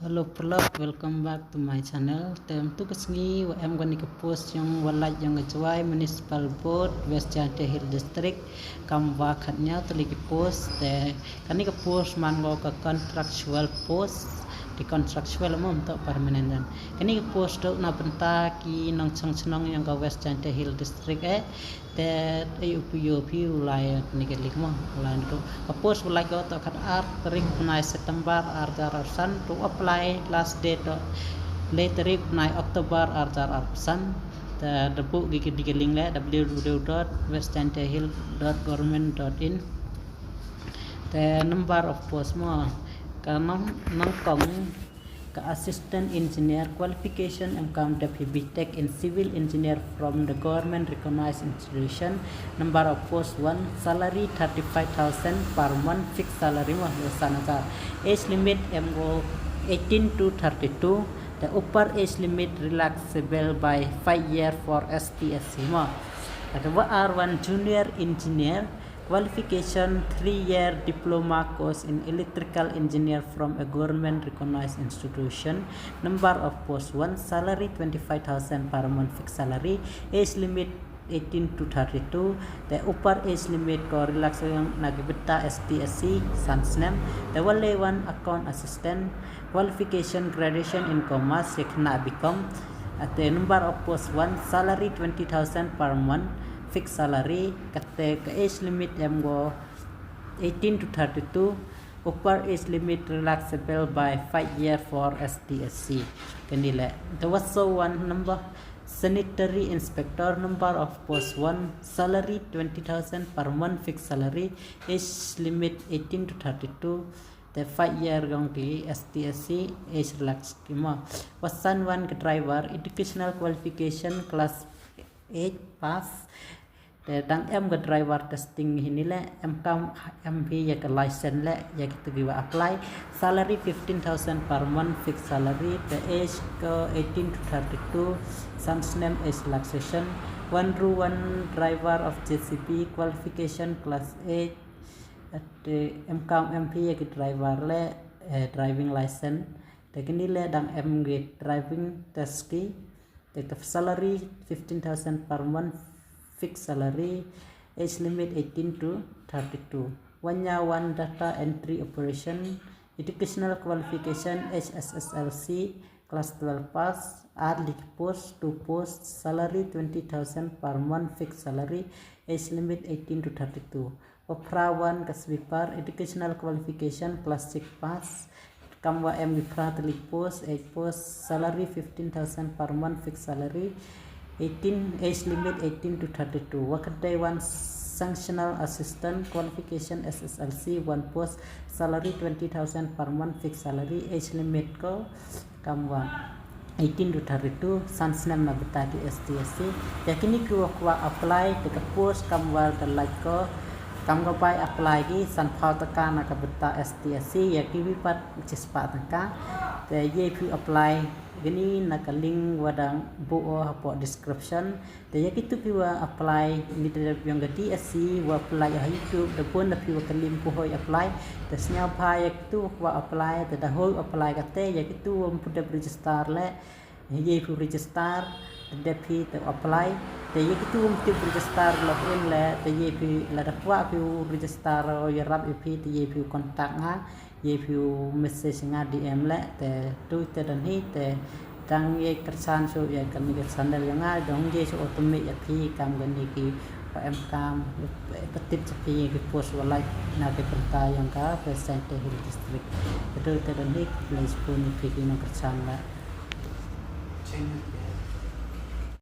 Hello Plug, welcome back to my channel. Tem tu kesengi em gani ke post yang Lait Jowai Municipal Board West Jaintia Hills District kam wa khatnya Tylli ke post te kani ke post man go ke contractual post di contractual mo untuk permanent dan kani ke post tu na bynta ki nong chang yang ke West Jaintia Hills District te upu ulai ni ke lik mo ulai tu ke post ulai go to khat art ring punai September arsan to apply last date later punai October arsan the book di link le www.westjaintiahill.government.in the number of post mo kanong nang kong ka assistant engineer qualification BTech in civil engineer from the government recognized institution. Number of post 1 salary 35,000 per month fixed salary mo sanata age limit MO 18 to 32. The upper age limit relaxable by 5 years for STSC mo. R1 junior engineer qualification 3-year diploma course in electrical engineer from a government recognized institution. Number of post 1 salary 25,000 per month fixed salary age limit 18 to 32. The upper age limit ko relaxation nagibita STSC sans name. The only one account assistant qualification graduation in commerce na become at the number of post 1 salary 20,000 per month fixed salary kate ke age limit go 18 to 32. Upper age limit relaxable by 5 years for STSC kanile. There was so one number sanitary inspector. Number of post 1 salary 20,000 per month fixed salary age limit 18 to 32. The 5 year going to STSC age relax kima. Wasan one driver educational qualification class 8 pass. The dang ke driver testing hinile MP ya ke license le ya kita giwa apply salary 15,000 per month fixed salary. The age ke 18 to 32 sans name is relaxation. One driver of JCB qualification class 8 at the MP ya ke driver le driving license. The kinile dang driving test ki the salary 15,000 per month fixed salary age limit 18 to 32. One data entry operation educational qualification HSSLC class 12 pass Lait Post 2 post salary 20,000 per month fixed salary age limit 18 to 32. Opera 1 ke sweeper educational qualification class 6 pass kamwa Lait Post 8 post salary 15,000 per month fixed salary 18 age limit 18 to 32. Wakadai 1 sanctional assistant qualification SSLC 1 post salary 20,000 per month fixed salary age limit ko kamwa 18 to 32 sans name na betadi STSC yakini ku apply ke post kamwa terlait ko kamga pai apply ki san phau taka na ka beta STSC yakini pat cispa taka te ye pu apply gini nak link wadang buo hapo description te yakitu piwa apply ni te yang gati SC wa apply ha YouTube de pun na piwa kalim ko hoy apply te snya pa yakitu wa apply te da hoy apply kate yakitu pude register le ye pu register de pi te apply te yakitu pude register login le te ye pi la da kwa pi register ya rap pi te ye pi contact nga ye pu message nga DM le te tu te dan hi te tang ye kersan so ya kami kersan dal yang dong ye so automate ya pi kam gani ki PM kam petip sepi ki post walai na ke perta yang ka Jaintia Hills District betul te dan hi place pun pi ki no kersan la